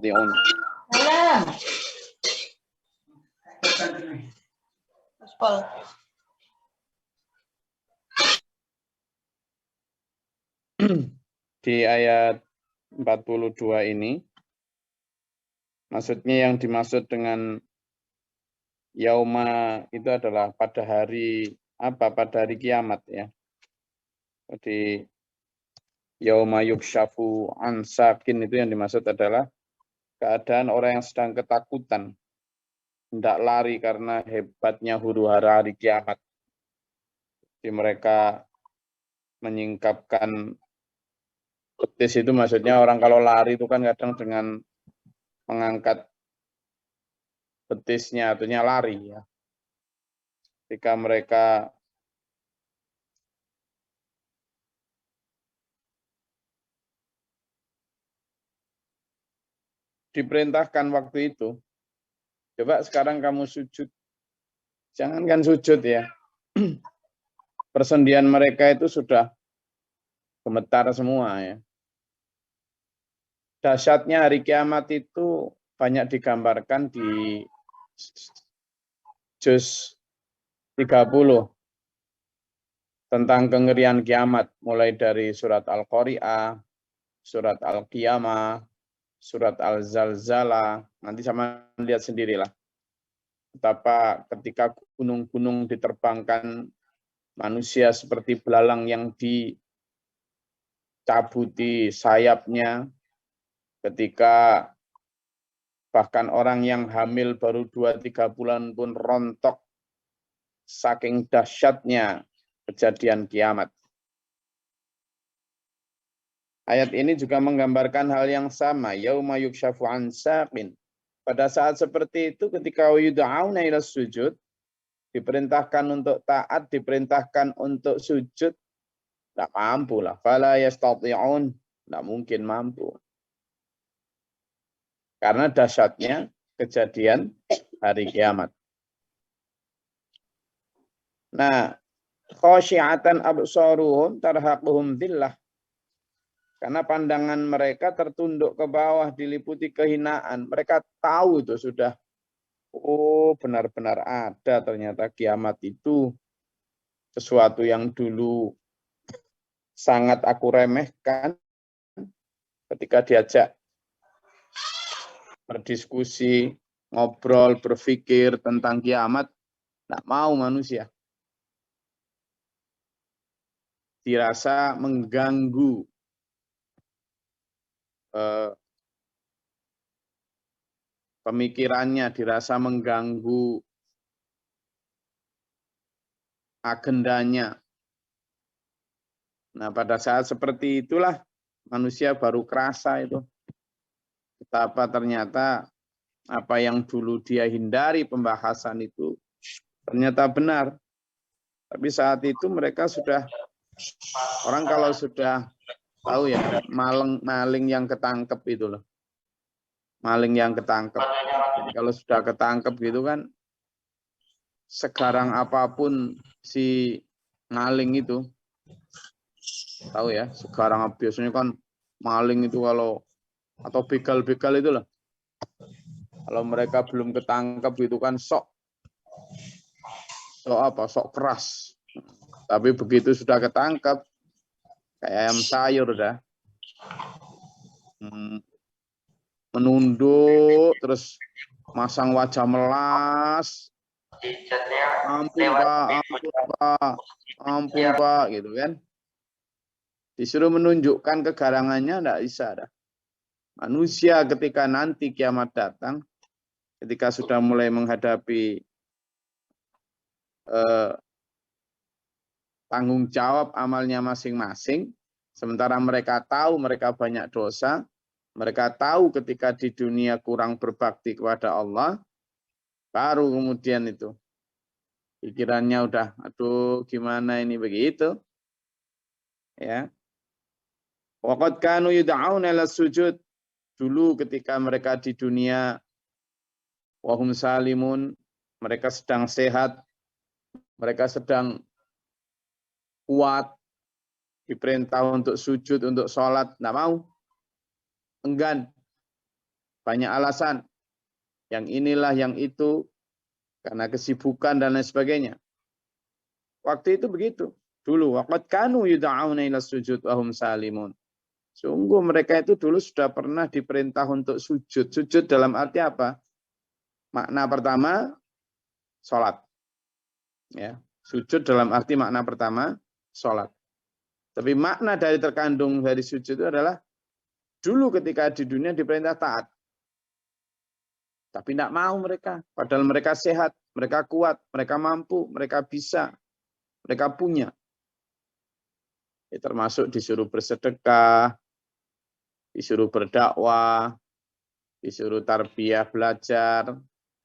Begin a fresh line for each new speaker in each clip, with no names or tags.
yastati'un. Di ayat 42 ini, maksudnya yang dimaksud dengan yauma itu adalah pada hari apa? Pada hari kiamat ya. Jadi yauma yukshafu an sakin itu yang dimaksud adalah keadaan orang yang sedang ketakutan, hendak lari karena hebatnya huru-hara hari kiamat. Jadi mereka menyingkapkan betis itu, maksudnya orang kalau lari itu kan kadang dengan mengangkat betisnya, artinya lari ya. Ketika mereka diperintahkan waktu itu, coba sekarang kamu sujud, jangankan sujud ya, persendian mereka itu sudah gemetar semua ya. Dahsyatnya hari kiamat itu banyak digambarkan di juz 30 tentang kengerian kiamat, mulai dari surat Al-Qari'ah, surat Al-Qiyamah, surat Al-Zalzalah. Nanti sama lihat sendirilah betapa ketika gunung-gunung diterbangkan, manusia seperti belalang yang dicabuti sayapnya, ketika bahkan orang yang hamil baru 2-3 bulan pun rontok saking dahsyatnya kejadian kiamat. Ayat ini juga menggambarkan hal yang sama, yauma yukshafu an saqin. Pada saat seperti itu ketika yud'auna ila sujud, diperintahkan untuk taat, diperintahkan untuk sujud, tidak mampu lah. Fala yastati'un, tidak mungkin mampu. Karena dahsyatnya kejadian hari kiamat. Nah, khasyi'atan absaruhum tarhaquhum dhillah. Karena pandangan mereka tertunduk ke bawah, diliputi kehinaan. Mereka tahu itu sudah, oh benar-benar ada ternyata kiamat itu. Sesuatu yang dulu sangat aku remehkan, ketika diajak berdiskusi, ngobrol, berpikir tentang kiamat, tidak mau manusia. Dirasa mengganggu pemikirannya, dirasa mengganggu agendanya. Nah, pada saat seperti itulah manusia baru kerasa itu betapa ternyata apa yang dulu dia hindari pembahasan itu ternyata benar. Tapi saat itu mereka sudah, orang kalau sudah tahu ya, maling yang ketangkep itu loh. Maling yang ketangkep. Jadi kalau sudah ketangkep gitu kan, segarang apapun si maling itu, tahu ya, segarang biasanya kan maling itu kalau, atau begal-begal itu loh. Kalau mereka belum ketangkep gitu kan sok keras. Tapi begitu sudah ketangkep, kayak ayam sayur dah. Menunduk, terus masang wajah melas. Ampun Pak, ampun Pak, ampun Pak, gitu kan. Disuruh menunjukkan kegarangannya, enggak bisa dah. Manusia ketika nanti kiamat datang, ketika sudah mulai menghadapi tanggung jawab amalnya masing-masing, sementara mereka tahu mereka banyak dosa, mereka tahu ketika di dunia kurang berbakti kepada Allah, baru kemudian itu pikirannya udah, aduh gimana ini begitu, ya. Waqad kanu yud'auna ila sujud, dulu ketika mereka di dunia wahum salimun, mereka sedang sehat, mereka sedang kuat, diperintah untuk sujud, untuk sholat, tidak mau, enggan. banyak alasan. Yang inilah, yang itu, karena kesibukan dan lain sebagainya. Waktu itu begitu. Dulu, waqad kanu yud'auna ila sujud wa hum salimun. Sungguh mereka itu dulu sudah pernah diperintah untuk sujud. Sujud dalam arti apa? Makna pertama, sholat. Ya, sujud dalam arti makna pertama, sholat. Tapi makna dari terkandung dari sujud itu adalah dulu ketika di dunia diperintah taat. Tapi tidak mau mereka. Padahal mereka sehat, mereka kuat, mereka mampu, mereka bisa, mereka punya. Ya, termasuk disuruh bersedekah, disuruh berdakwah, disuruh tarbiyah belajar,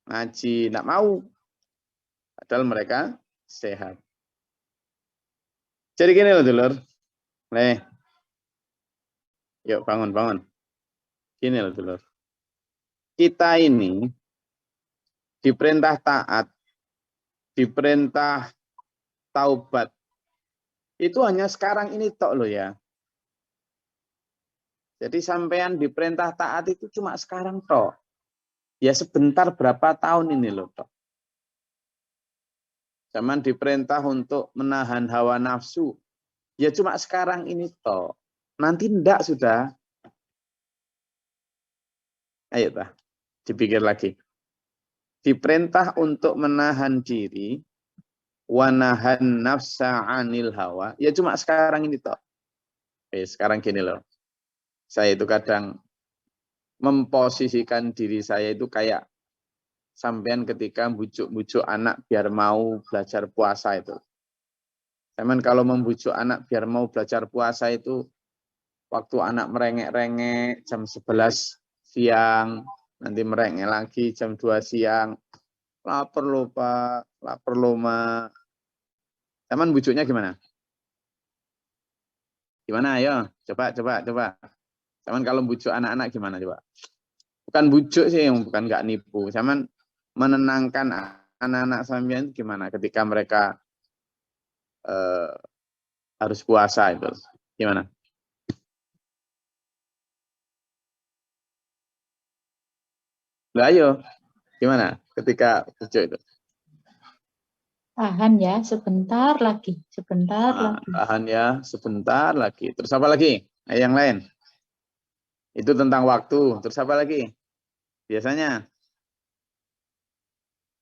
ngaji, tidak mau. Padahal mereka sehat. Jadi gini loh dulur. Nih. Yuk bangun. Gini loh dulur. Kita ini diperintah taat, diperintah taubat. Itu hanya sekarang ini tok loh ya. Jadi sampean diperintah taat itu cuma sekarang tok. Ya sebentar berapa tahun ini loh tok. Zaman diperintah untuk menahan hawa nafsu. Ya cuma sekarang ini tok. Nanti ndak sudah. Ayo tah, dipikir lagi. Diperintah untuk menahan diri, wanahan nafsa anil hawa. Ya cuma sekarang ini tok. Sekarang gini loh. Saya itu kadang memposisikan diri saya itu kayak sampean ketika bujuk-bujuk anak biar mau belajar puasa itu. Cuman kalau membujuk anak biar mau belajar puasa itu waktu anak merengek-rengek jam 11 siang, nanti merengek lagi jam 2 siang. Lapar loh Pak, lapar loh Ma. Cuman bujuknya gimana? Gimana ayo? Coba. Cuman kalau bujuk anak-anak gimana coba? Bukan bujuk sih, bukan nggak nipu. Cuman menenangkan anak-anak sampean gimana ketika mereka harus puasa itu. Gimana? Lah ayo, gimana ketika bujuk itu?
Tahan ya, sebentar lagi.
Tahan ya, sebentar lagi. Terus apa lagi? Yang lain? Itu tentang waktu. Terus apa lagi? Biasanya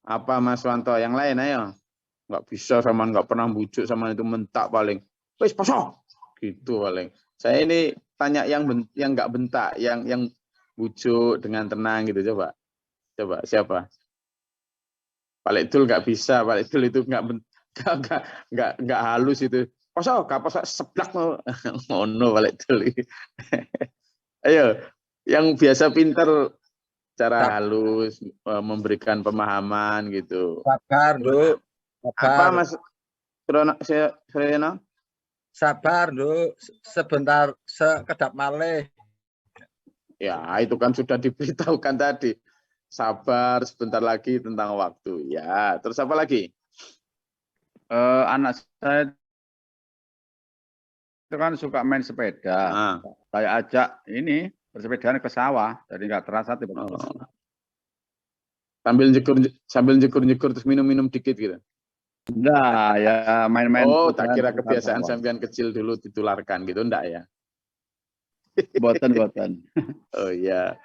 apa Mas Wanto? Yang lain ayo. Nggak bisa sama nggak pernah bujuk sama itu mentak paling. Wis pasok. Gitu paling. Saya ini tanya yang nggak bentak, yang bujuk dengan tenang gitu coba. Coba siapa? Pak Lekdul nggak bisa, Pak Lekdul itu nggak halus itu. Pasok seblak mau. Oh no Pak Lekdul. Ayo, yang biasa pinter cara halus memberikan pemahaman gitu.
Sabar, Nduk.
Apa Mas Suryono?
Sabar, Nduk. Sebentar sekedap malih.
Ya, itu kan sudah diberitahukan tadi. Sabar sebentar lagi tentang waktu. Ya, terus apa lagi?
Anak saya itu kan suka main sepeda. Saya ajak ini bersepedaan ke sawah, jadi nggak terasa tiba-tiba.
Sambil nyekur terus minum-minum dikit gitu.
Enggak, ya main-main.
Oh, tak kira kebiasaan sampean kecil dulu ditularkan gitu, enggak ya?
Boten.
Oh iya.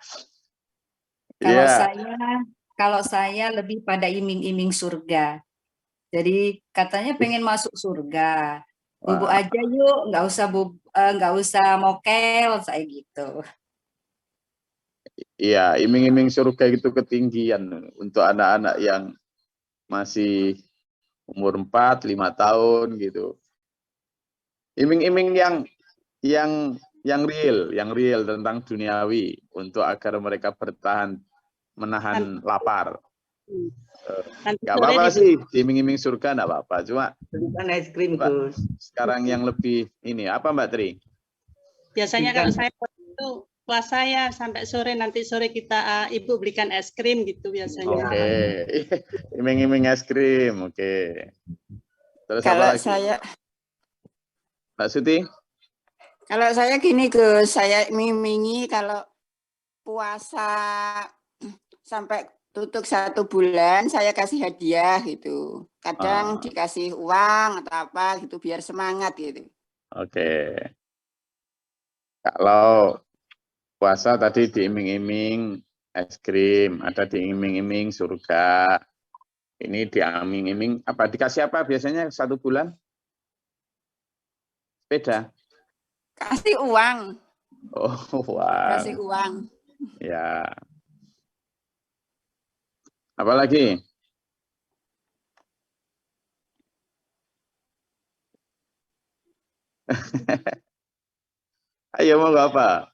Kalau saya lebih pada iming-iming surga. Jadi katanya pengen masuk surga. Bubuk aja yuk, nggak usah mokel, saya gitu.
Iya, iming-iming surga itu ketinggian untuk anak-anak yang masih umur 4, 5 tahun gitu. Iming-iming yang real tentang duniawi untuk agar mereka bertahan menahan lapar. Gak apa-apa sih, iming-iming surga enggak apa-apa. Cuma
belikan es krim,
Mbak,
Gus.
sekarang yang lebih ini apa Mbak Tri?
Biasanya kalau saya itu puasa ya sampai sore, nanti sore kita ibu belikan es krim gitu biasanya.
Oke. Iming-iming es krim, oke. Terus
Kalau
apa lagi? Mbak Suti?
Kalau saya gini Gus, saya imingi kalau puasa sampai tutup 1 bulan saya kasih hadiah gitu. Kadang dikasih uang atau apa gitu biar semangat gitu.
Oke. Kalau puasa tadi diiming-iming es krim, ada diiming-iming surga. Ini diiming-iming apa? Dikasih apa biasanya 1 bulan? Sepeda.
Kasih uang.
Oh, uang.
Kasih uang.
Ya. Apalagi? Ayo mau apa?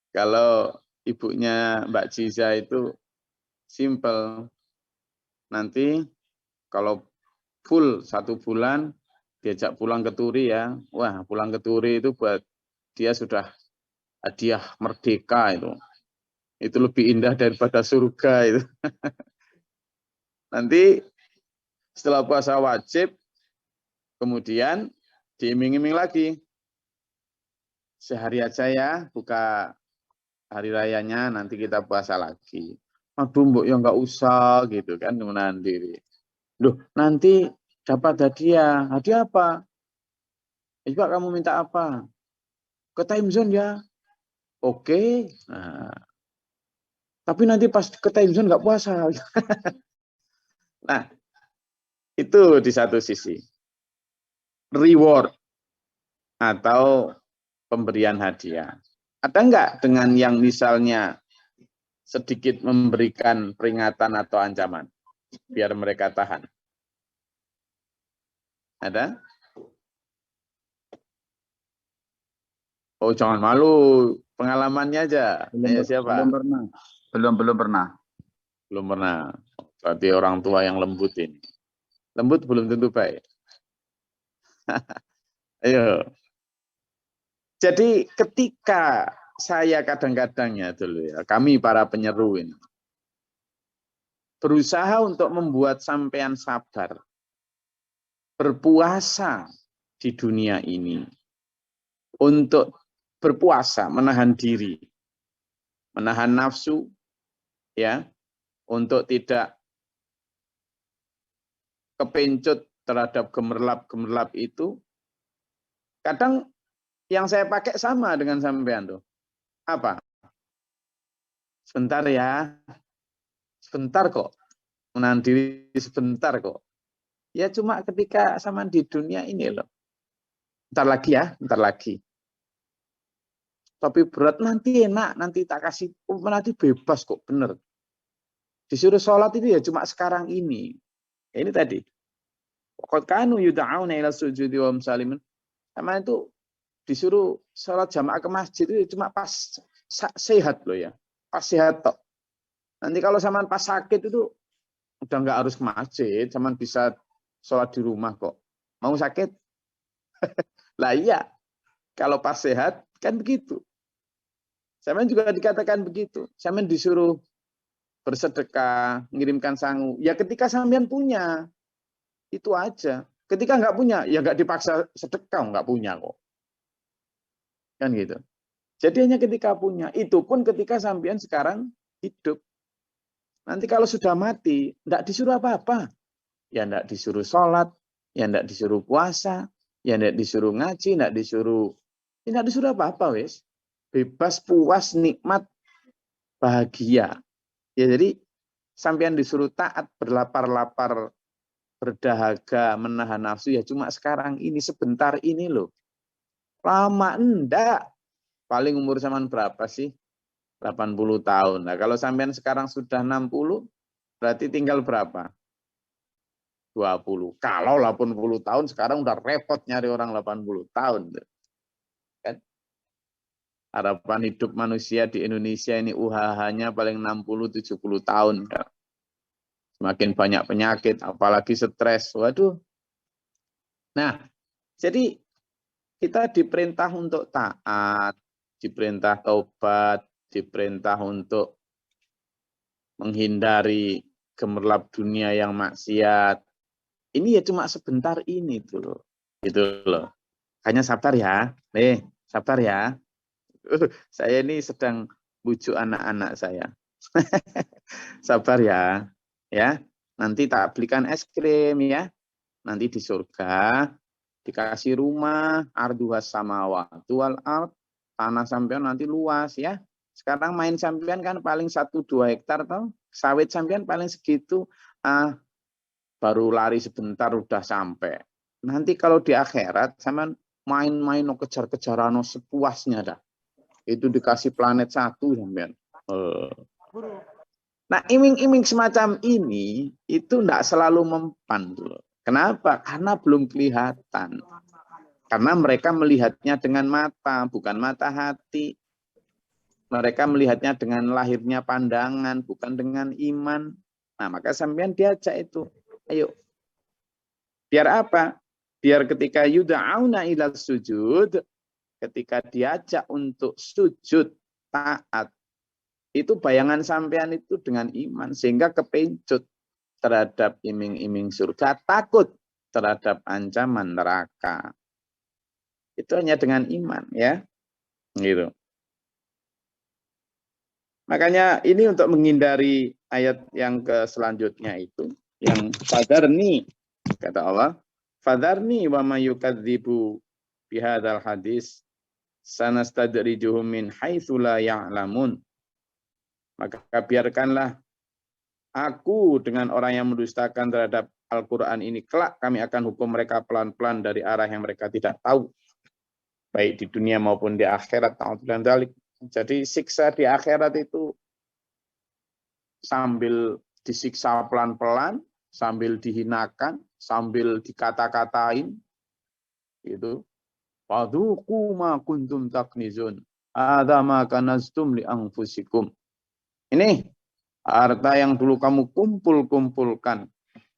Kalau ibunya Mbak Ciza itu simple. Nanti kalau full 1 bulan diajak pulang ke Turi ya. Wah, pulang ke Turi itu buat dia sudah hadiah merdeka itu. Itu lebih indah daripada surga itu. Nanti setelah puasa wajib, kemudian diiming-iming lagi. Sehari aja ya, buka hari rayanya, nanti kita puasa lagi. Aduh, mbok ya nggak usah gitu kan, menahan diri. Loh, nanti dapat hadiah. Hadiah apa? Coba kamu minta apa? Ke time zone ya. Oke. Nah, tapi nanti pas ke time zone nggak puasa. Nah, itu di satu sisi. Reward atau pemberian hadiah. Ada enggak dengan yang misalnya sedikit memberikan peringatan atau ancaman biar mereka tahan? Ada? Oh, jangan malu, pengalamannya aja. Ayo, siapa?
Belum pernah. Belum pernah.
Belum pernah. Berarti orang tua yang lembut ini. Lembut belum tentu baik. Ayo. Jadi ketika saya kadang-kadang ya dulu ya, kami para penyeru ini berusaha untuk membuat sampean sabar, berpuasa di dunia ini, untuk berpuasa, menahan diri, menahan nafsu, ya, untuk tidak kepencut terhadap gemerlap-gemerlap itu. Kadang yang saya pakai sama dengan sampean tuh. Apa? Sebentar ya. Sebentar kok. Menahan diri sebentar kok. Ya cuma ketika sama di dunia ini loh. Bentar lagi ya, bentar lagi. Tapi berat nanti enak, nanti tak kasih, nanti bebas kok, bener. Disuruh sholat itu ya cuma sekarang ini. Ini tadi. Qad kanu yud'auna ila sujudi wa musalimin. Sama itu disuruh sholat jamaah ke masjid itu cuma pas sehat loh ya. Pas sehat tok. Nanti kalau sama pas sakit itu udah nggak harus ke masjid, sama bisa sholat di rumah kok. Mau sakit? Lah iya. Kalau pas sehat kan begitu. Sama juga dikatakan begitu. Sama disuruh bersedekah, mengirimkan sangu. Ya ketika sampean punya. Itu aja. Ketika nggak punya, ya nggak dipaksa sedekah, nggak punya kok. Kan gitu. Jadi hanya ketika punya. Itu pun ketika sampean sekarang hidup. Nanti kalau sudah mati, nggak disuruh apa-apa. Ya nggak disuruh sholat, ya nggak disuruh puasa, ya nggak disuruh ngaji, nggak disuruh apa-apa wes. Bebas, puas, nikmat, bahagia. Ya jadi sampean disuruh taat, berlapar-lapar, berdahaga, menahan nafsu ya cuma sekarang ini, sebentar ini loh. Lama enggak. Paling umur zaman berapa sih? 80 tahun. Nah, kalau sampean sekarang sudah 60, berarti tinggal berapa? 20. Kalau 80 tahun sekarang udah repot nyari orang 80 tahun. Kan? Harapan hidup manusia di Indonesia ini UHH-nya paling 60-70 tahun. Kan? Semakin banyak penyakit, apalagi stres. Waduh. Nah, jadi kita diperintah untuk taat, diperintah taubat, diperintah untuk menghindari gemerlap dunia yang maksiat. Ini ya cuma sebentar ini tuh loh. Gitu loh. Hanya sabar ya. Sabar ya. Saya ini sedang bujuk anak-anak saya. Sabar ya. Ya. Nanti tak belikan es krim ya. Nanti di surga dikasih rumah arduhas samawati wal ard. Tanah sampean nanti luas ya. Sekarang main sampean kan paling 1-2 hektar toh. Sawit sampean paling segitu. Baru lari sebentar udah sampai. Nanti kalau di akhirat sampean main-main kejar-kejaran sepuasnya dah. Itu dikasih planet 1 sampean. Nah, iming-iming semacam ini itu tidak selalu mempan. Kenapa? Karena belum kelihatan. Karena mereka melihatnya dengan mata, bukan mata hati. Mereka melihatnya dengan lahirnya pandangan, bukan dengan iman. Nah, maka sampean diajak itu. Ayo. Biar apa? Biar ketika yuda'auna ilal sujud, ketika diajak untuk sujud, taat, itu bayangan sampean itu dengan iman. Sehingga kepencut terhadap iming-iming surga, takut terhadap ancaman neraka. Itu hanya dengan iman ya. Gitu. Makanya ini untuk menghindari ayat yang ke selanjutnya itu. Yang fadarni, kata Allah. Fadarni wa ma yukadzibu bihadzal hadis sanastadrijuhum min haitsu la ya'lamun. Maka biarkanlah aku dengan orang yang mendustakan terhadap Al-Quran ini, kelak kami akan hukum mereka pelan-pelan dari arah yang mereka tidak tahu. Baik di dunia maupun di akhirat. Jadi siksa di akhirat itu sambil disiksa pelan-pelan, sambil dihinakan, sambil dikata-katain. Gitu. Fadhuqu ma kuntum taknizun. Hadza ma kanaztum li anfusikum. Ini harta yang dulu kamu kumpul-kumpulkan,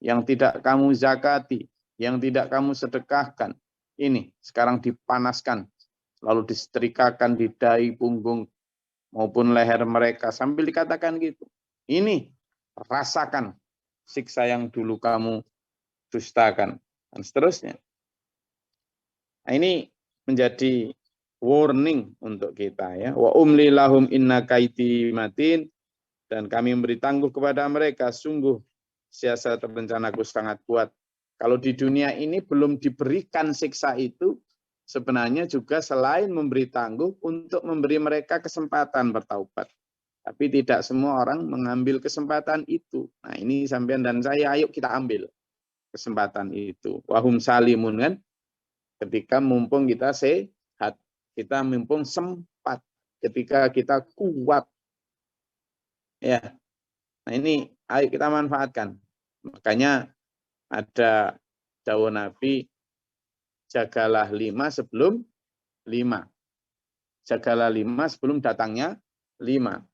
yang tidak kamu zakati, yang tidak kamu sedekahkan. Ini sekarang dipanaskan, lalu disetrikakan di dahi, punggung, maupun leher mereka. Sambil dikatakan gitu. Ini, rasakan siksa yang dulu kamu dustakan. Dan seterusnya. Nah, ini menjadi warning untuk kita ya. Wa umli lahum inna kaiti matin. Dan kami memberi tangguh kepada mereka, sungguh siasat rencanaku sangat kuat. Kalau di dunia ini belum diberikan siksa itu, sebenarnya juga selain memberi tangguh, untuk memberi mereka kesempatan bertaubat. Tapi tidak semua orang mengambil kesempatan itu. Nah ini sampean dan saya, ayo kita ambil kesempatan itu. Wahum salimun kan, ketika mumpung kita sehat, kita mumpung sempat, ketika kita kuat. Ya, nah ini ayo kita manfaatkan. Makanya ada dawuh Nabi, jagalah 5 sebelum 5. Jagalah 5 sebelum datangnya 5.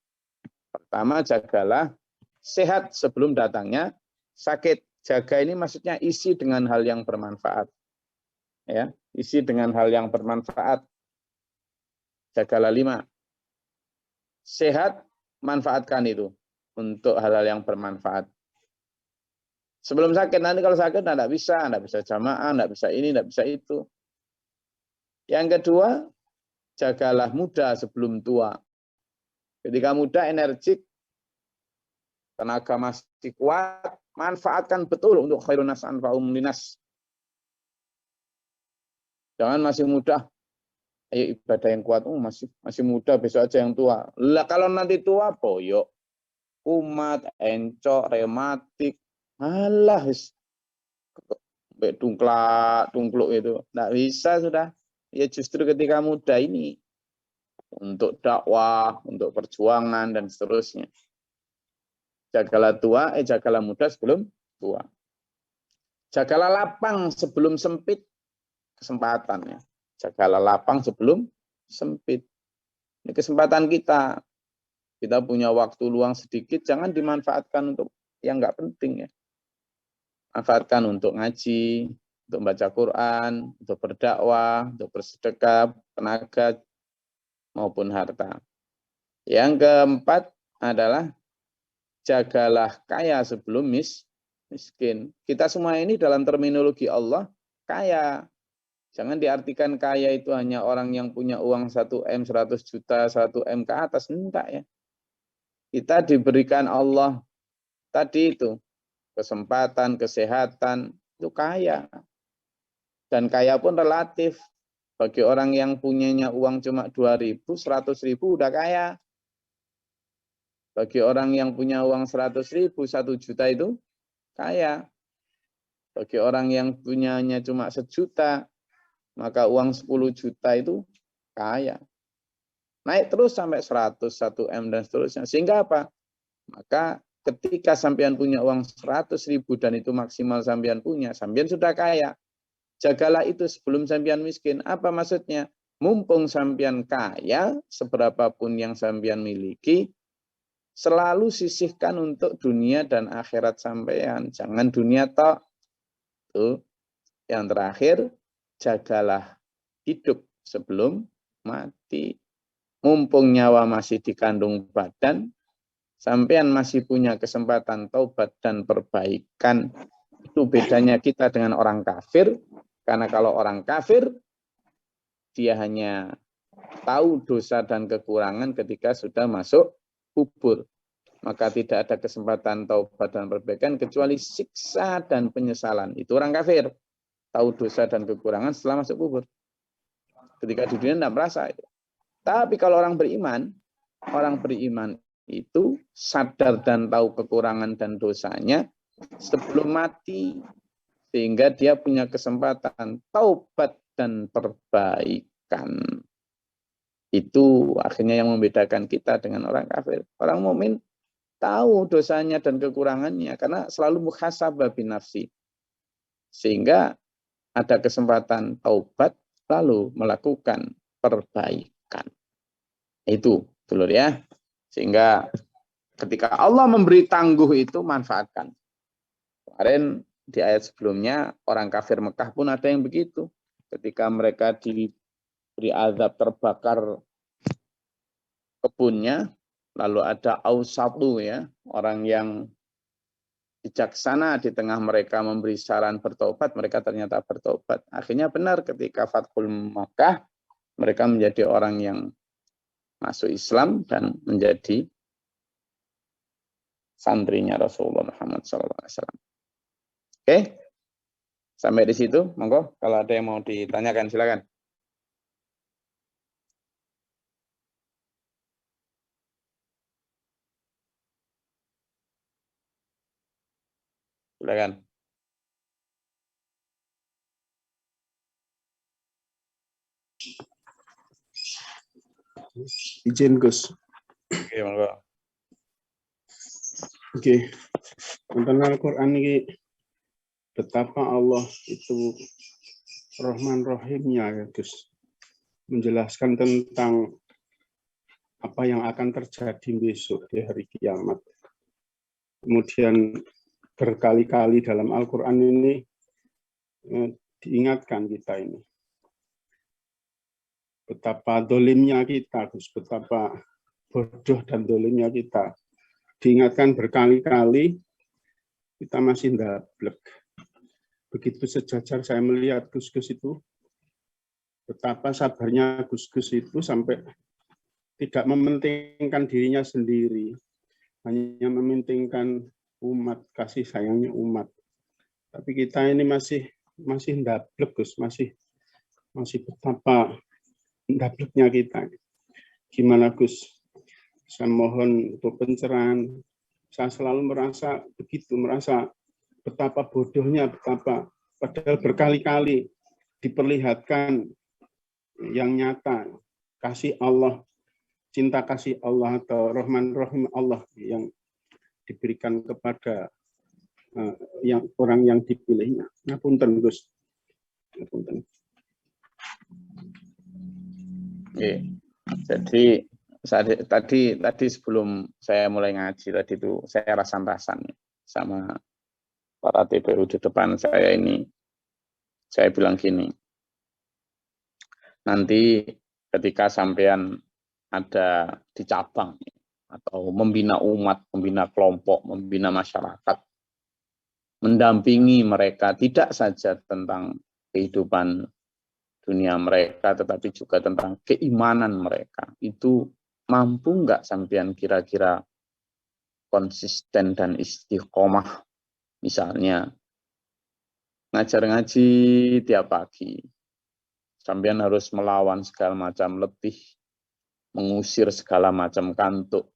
Pertama, jagalah sehat sebelum datangnya sakit. Jaga ini maksudnya isi dengan hal yang bermanfaat. Ya, isi dengan hal yang bermanfaat. Jagalah 5. Sehat, manfaatkan itu untuk hal-hal yang bermanfaat. Sebelum sakit, nanti kalau sakit tidak bisa jamaah, tidak bisa ini, tidak bisa itu. Yang kedua, jagalah muda sebelum tua. Ketika muda, energik, tenaga masih kuat, manfaatkan betul untuk khairun nas anfa'um linas. Jangan masih muda, ayo ibadah yang kuat, masih muda, besok aja yang tua. Lah kalau nanti tua, boyok, kumat, encok, rematik, alah, tungkluk itu. Nggak bisa sudah. Ya justru ketika muda ini, untuk dakwah, untuk perjuangan, dan seterusnya. Jagalah tua, jagalah muda sebelum tua. Jagalah lapang sebelum sempit kesempatannya. Jagalah lapang sebelum sempit. Ini kesempatan kita. Kita punya waktu luang sedikit, jangan dimanfaatkan untuk yang nggak penting ya. Manfaatkan untuk ngaji, untuk baca Quran, untuk berdakwah, untuk bersedekah, tenaga, maupun harta. Yang keempat adalah jagalah kaya sebelum miskin. Kita semua ini dalam terminologi Allah kaya. Jangan diartikan kaya itu hanya orang yang punya uang 1 M, 100 juta, 1 M ke atas. Enggak ya. Kita diberikan Allah tadi itu. Kesempatan, kesehatan, itu kaya. Dan kaya pun relatif. Bagi orang yang punyanya uang cuma 2.000, 100.000 udah kaya. Bagi orang yang punya uang 100.000, 1 juta itu kaya. Bagi orang yang punyanya cuma 1 juta, maka uang 10 juta itu kaya. Naik terus sampai 100, 1 M dan seterusnya. Sehingga apa? Maka ketika sampean punya uang 100.000 dan itu maksimal sampean punya, sampean sudah kaya. Jagalah itu sebelum sampean miskin. Apa maksudnya? Mumpung sampean kaya, seberapapun yang sampean miliki, selalu sisihkan untuk dunia dan akhirat sampean. Jangan dunia tok. Tuh. Yang terakhir, jagalah hidup sebelum mati. Mumpung nyawa masih dikandung badan, sampean masih punya kesempatan taubat dan perbaikan. Itu bedanya kita dengan orang kafir. Karena kalau orang kafir, dia hanya tahu dosa dan kekurangan ketika sudah masuk kubur. Maka tidak ada kesempatan taubat dan perbaikan kecuali siksa dan penyesalan. Itu orang kafir. Tahu dosa dan kekurangan setelah masuk kubur. Ketika di dunia tidak merasa itu. Tapi kalau orang beriman itu sadar dan tahu kekurangan dan dosanya sebelum mati. Sehingga dia punya kesempatan taubat dan perbaikan. Itu akhirnya yang membedakan kita dengan orang kafir. Orang mukmin tahu dosanya dan kekurangannya karena selalu muhasabah binafsi. Sehingga ada kesempatan taubat lalu melakukan perbaikan. Itu dulu ya. Sehingga ketika Allah memberi tangguh itu manfaatkan. Kemarin di ayat sebelumnya orang kafir Mekah pun ada yang begitu. Ketika mereka diberi azab terbakar kebunnya, lalu ada ausatu ya, orang yang bijaksana di tengah mereka memberi saran bertobat, mereka ternyata bertobat. Akhirnya benar ketika Fathul Makkah, mereka menjadi orang yang masuk Islam dan menjadi santrinya Rasulullah Muhammad SAW. Oke, sampai di situ. Monggo, kalau ada yang mau ditanyakan silakan. Silakan.
Izin Gus.
Oke, monggo.
Oke. Tentang Al-Quran ini betapa Allah itu Rahman Rahimnya ya Gus. Menjelaskan tentang apa yang akan terjadi besok di hari kiamat. Kemudian berkali-kali dalam Al-Quran ini diingatkan kita ini. Betapa dolimnya kita, Gus, betapa bodoh dan dolimnya kita. Diingatkan berkali-kali, kita masih ndablek. Begitu sejajar saya melihat Gus-Gus itu, betapa sabarnya Gus-Gus itu sampai tidak mementingkan dirinya sendiri, hanya mementingkan umat, kasih sayangnya umat. Tapi kita ini masih ndablek, Gus, masih betapa ndableknya kita. Gimana Gus? Saya mohon untuk pencerahan. Saya selalu merasa begitu, merasa betapa bodohnya, betapa padahal berkali-kali diperlihatkan yang nyata kasih Allah, cinta kasih Allah atau Rahman Rahim Allah yang diberikan kepada yang orang yang dipilihnya. Ngapunten Gus. Ngapunten.
Jadi tadi sebelum saya mulai ngaji tadi itu saya rasan-rasan sama para TPU di depan saya ini. Saya bilang gini, nanti ketika sampean ada di cabang atau membina umat, membina kelompok, membina masyarakat, mendampingi mereka tidak saja tentang kehidupan dunia mereka, tetapi juga tentang keimanan mereka. Itu mampu nggak sampean kira-kira konsisten dan istiqomah? Misalnya ngajar ngaji tiap pagi, sampean harus melawan segala macam letih, mengusir segala macam kantuk,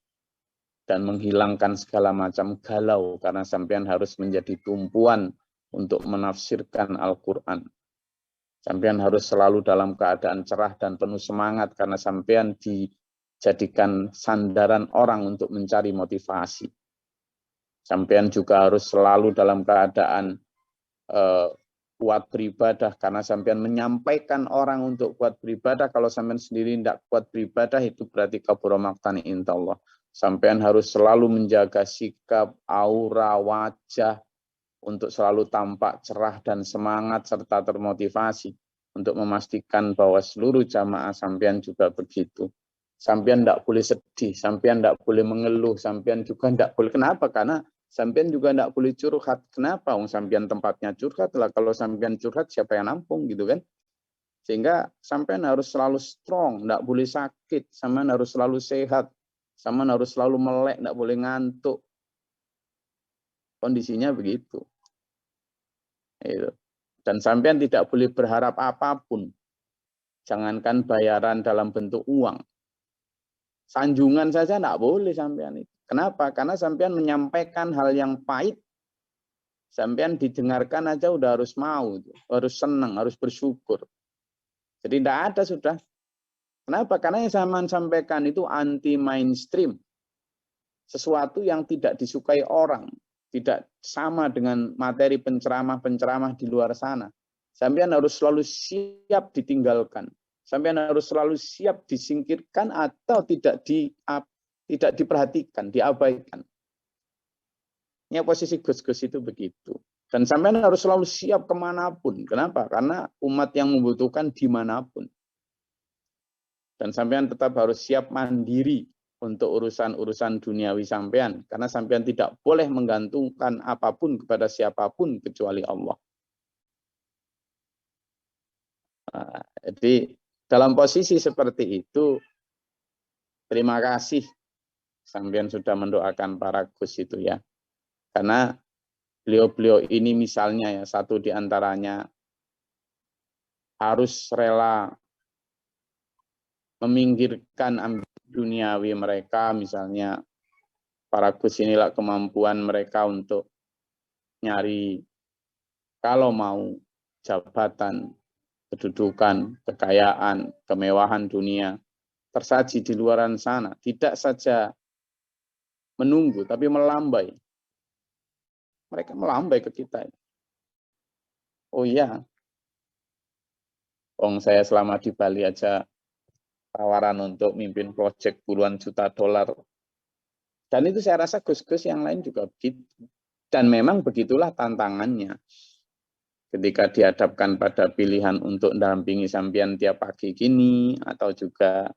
dan menghilangkan segala macam galau, karena sampean harus menjadi tumpuan untuk menafsirkan Al-Quran. Sampean harus selalu dalam keadaan cerah dan penuh semangat, karena sampean dijadikan sandaran orang untuk mencari motivasi. Sampean juga harus selalu dalam keadaan kuat beribadah, karena sampean menyampaikan orang untuk kuat beribadah. Kalau sampean sendiri tidak kuat beribadah, itu berarti kabura maqtan indallah. Sampean harus selalu menjaga sikap, aura, wajah untuk selalu tampak cerah dan semangat serta termotivasi untuk memastikan bahwa seluruh jamaah sampean juga begitu. Sampean tidak boleh sedih, sampean tidak boleh mengeluh, sampean juga tidak boleh. Kenapa? Karena sampean juga tidak boleh curhat. Kenapa? Sampean tempatnya curhat lah. Kalau sampean curhat, siapa yang nampung gitu kan? Sehingga sampean harus selalu strong, tidak boleh sakit, sampean harus selalu sehat. Sampean harus selalu melek, tidak boleh ngantuk. Kondisinya begitu. Dan sampean tidak boleh berharap apapun. Jangankan bayaran dalam bentuk uang. Sanjungan saja tidak boleh sampean itu. Kenapa? Karena sampean menyampaikan hal yang pahit. Sampean didengarkan aja udah harus mau. Harus senang, harus bersyukur. Jadi tidak ada sudah. Kenapa? Karena yang saya sampaikan itu anti mainstream. Sesuatu yang tidak disukai orang. Tidak sama dengan materi penceramah-penceramah di luar sana. Sampean harus selalu siap ditinggalkan. Sampean harus selalu siap disingkirkan atau tidak diperhatikan, diabaikan. Ini posisi Gus-Gus itu begitu. Dan sampean harus selalu siap kemanapun. Kenapa? Karena umat yang membutuhkan dimanapun. Dan sampean tetap harus siap mandiri untuk urusan-urusan duniawi sampean. Karena sampean tidak boleh menggantungkan apapun kepada siapapun kecuali Allah. Jadi dalam posisi seperti itu, terima kasih sampean sudah mendoakan para Gus itu ya. Karena beliau-beliau ini misalnya ya, satu di antaranya harus rela meminggirkan ambisi duniawi mereka, misalnya para Gus inilah kemampuan mereka untuk nyari, kalau mau jabatan, kedudukan, kekayaan, kemewahan dunia tersaji di luar sana, tidak saja menunggu tapi melambai. Mereka melambai ke kita. Oh iya, saya selama di Bali aja tawaran untuk mimpin proyek puluhan juta dolar. Dan itu saya rasa Gus-Gus yang lain juga begitu. Dan memang begitulah tantangannya. Ketika dihadapkan pada pilihan untuk dampingi sampean tiap pagi gini, atau juga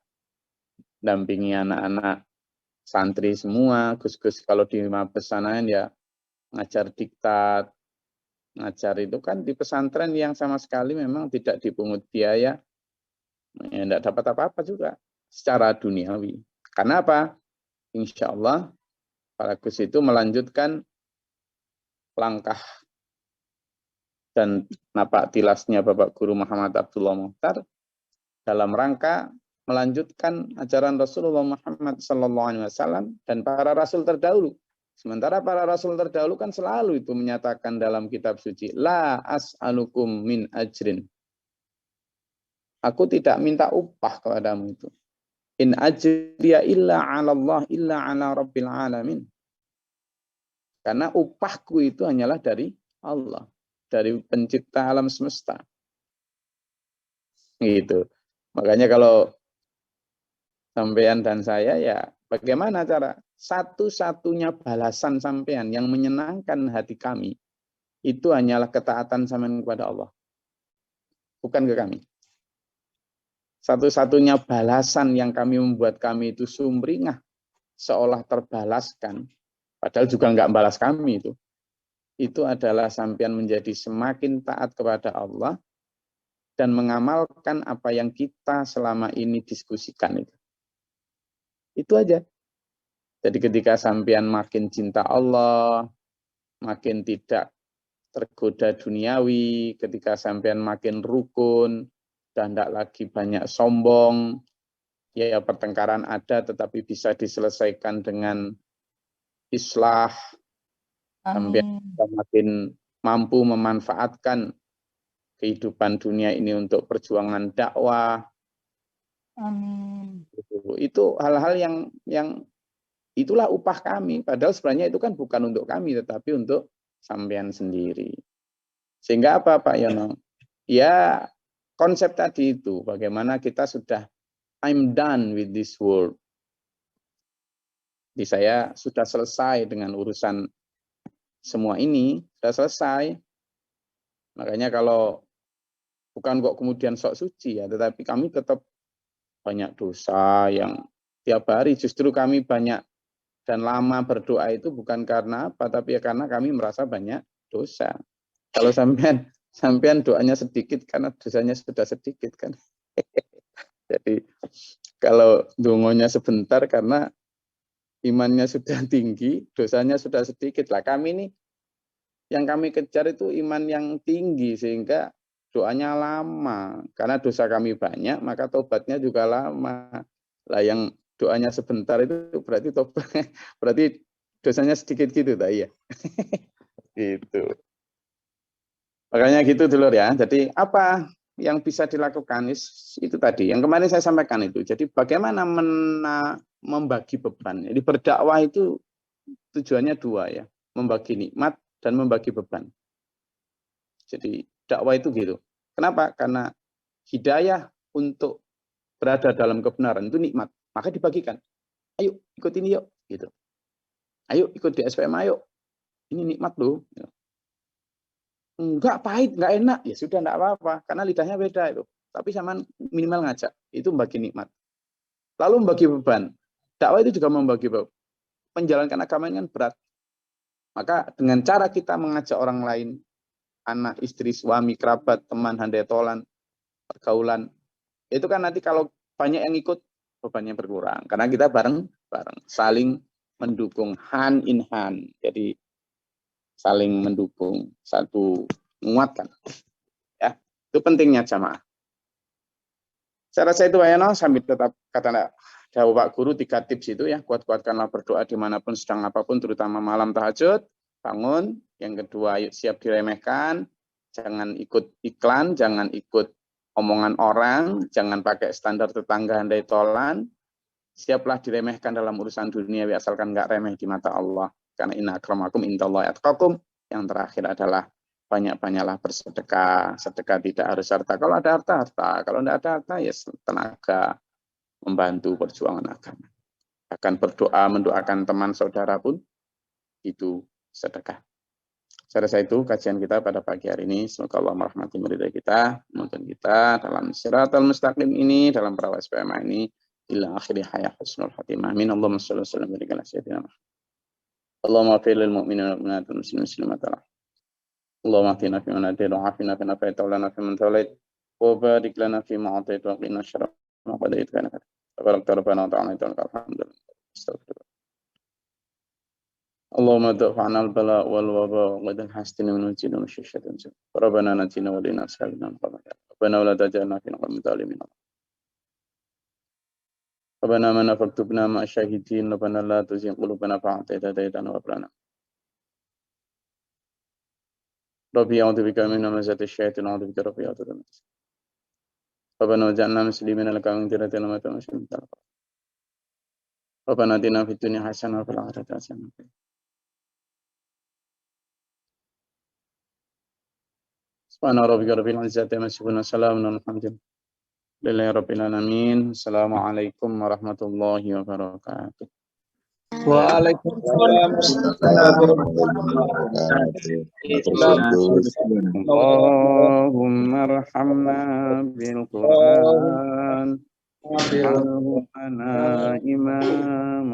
dampingi anak-anak santri semua, Gus-Gus kalau di Mabes sana ya ngajar diktat, ngajar itu kan di pesantren yang sama sekali memang tidak dipungut biaya, ya, tidak dapat apa-apa juga secara duniawi. Karena apa? Insya Allah para Gus itu melanjutkan langkah dan napak tilasnya Bapak Guru Muhammad Abdullah Mukhtar dalam rangka melanjutkan ajaran Rasulullah Muhammad SAW dan para Rasul terdahulu. Sementara para Rasul terdahulu kan selalu itu menyatakan dalam kitab suci, La as'alukum min ajrin. Aku tidak minta upah kepadamu itu. In ajriya illa ala Allah illa ala rabbil alamin. Karena upahku itu hanyalah dari Allah, dari pencipta alam semesta. Gitu. Makanya kalau sampean dan saya ya bagaimana cara satu-satunya balasan sampean yang menyenangkan hati kami itu hanyalah ketaatan sampean kepada Allah. Bukan ke kami. Satu-satunya balasan yang kami membuat kami itu sumringah, seolah terbalaskan, padahal juga enggak balas kami itu adalah sampean menjadi semakin taat kepada Allah dan mengamalkan apa yang kita selama ini diskusikan itu. Itu aja. Jadi ketika sampean makin cinta Allah, makin tidak tergoda duniawi, ketika sampean makin rukun, dan tidak lagi banyak sombong, ya pertengkaran ada tetapi bisa diselesaikan dengan islah, sampean makin mampu memanfaatkan kehidupan dunia ini untuk perjuangan dakwah.
Amin.
Itu hal-hal yang itulah upah kami. Padahal sebenarnya itu kan bukan untuk kami, tetapi untuk sampean sendiri. Sehingga apa Pak Yono? Ya konsep tadi itu, bagaimana kita sudah, I'm done with this world. Jadi saya sudah selesai dengan urusan semua ini, sudah selesai. Makanya kalau bukan kok kemudian sok suci ya, tetapi kami tetap banyak dosa yang tiap hari. Justru kami banyak dan lama berdoa itu bukan karena apa, tapi ya karena kami merasa banyak dosa. Kalau sampean doanya sedikit karena dosanya sudah sedikit kan. Jadi kalau dongonya sebentar karena imannya sudah tinggi, dosanya sudah sedikit lah. Kami ini yang kami kejar itu iman yang tinggi sehingga doanya lama. Karena dosa kami banyak, maka tobatnya juga lama. Lah yang doanya sebentar itu berarti tobat, berarti dosanya sedikit gitu, tak iya. Gitu. Makanya gitu dulu ya. Jadi apa yang bisa dilakukan itu tadi. Yang kemarin saya sampaikan itu. Jadi bagaimana membagi beban. Jadi berdakwah itu tujuannya dua ya. Membagi nikmat dan membagi beban. Jadi dakwah itu gitu. Kenapa? Karena hidayah untuk berada dalam kebenaran itu nikmat. Maka dibagikan. Ayo ikut ini yuk. Gitu. Ayo ikut di SPM ayo. Ini nikmat loh. Enggak pahit, enggak enak. Ya sudah enggak apa-apa. Karena lidahnya beda itu. Tapi sama minimal ngajak. Itu membagi nikmat. Lalu membagi beban. Dakwah itu juga membagi beban. Menjalankan agama ini kan berat. Maka dengan cara kita mengajak orang lain, anak, istri, suami, kerabat, teman, handai tolan, pergaulan, itu kan nanti kalau banyak yang ikut, bebannya berkurang. Karena kita bareng-bareng, saling mendukung, hand in hand. Jadi saling mendukung, satu menguatkan. Ya, itu pentingnya jamaah. Saya rasa itu Pak Yono, sambil tetap kata Pak Guru 3 tips itu ya, kuat-kuatkanlah berdoa dimanapun sedang apapun, terutama malam tahajud, bangun. Yang kedua, yuk siap diremehkan, jangan ikut iklan, jangan ikut omongan orang, jangan pakai standar tetangga handai tolan, siaplah diremehkan dalam urusan dunia, asalkan nggak remeh di mata Allah. Karena inna akramakum indallahi atqakum. Yang terakhir adalah banyak-banyaklah bersedekah. Sedekah tidak harus harta. Kalau ada harta, harta. Kalau tidak ada harta, ya tenaga membantu perjuangan agama. Bahkan berdoa, mendoakan teman saudara pun itu sedekah. Saya rasa itu kajian kita pada pagi hari ini. Semoga Allah merahmati meridai kita, menuntun kita dalam siratal mustaqim ini, dalam perawat SPMA ini, ila akhiri hayat husnul khatimah. Amin. Allahumma shalli wa sallim wa barik ala sayyidina Muhammad. Allahumma fir lil mu'minina wal mu'minati wal muslimin muslimat. Allahumma atina fi man hadayt wa afina fi man afayt wa lana fi man tawallayt wa barik lana fi ma atayt wa qina syarra ma qadayt wa innaka tabarakta rabbana wa ta'ala alhamdulillah. Astagfirullah. Allahumma da'fa'na al-bala wal waba wa qadal hastina min wajina wa syishatan. Rabbana natina wa lina salina al-qamata. Rabbana wa la tajalna fi naqam zalimin. Rabbana mana faktubna ma syahidin. Rabbana la tuzigh qulubana ba'da idh hadaytana wa hab lana. Rabbi a'udzu bika min hamazati syayatin wa a'udzu bika rabbi a'udzu bika. Rabbana waj'alna muslimina laka min dhurriyyatina ummatan muslimatan. Rabbana atina fid dunya hasanah wa fil akhirati hasanah. Subhana rabbika rabbil izzati amma yasifun wa salamun alal mursalin lillahi rabbil alamin. Assalamualaikum warahmatullahi wabarakatuh.
Waalaikumsalam.
Allahumma arhamna bil Qur'an. Allahumma imam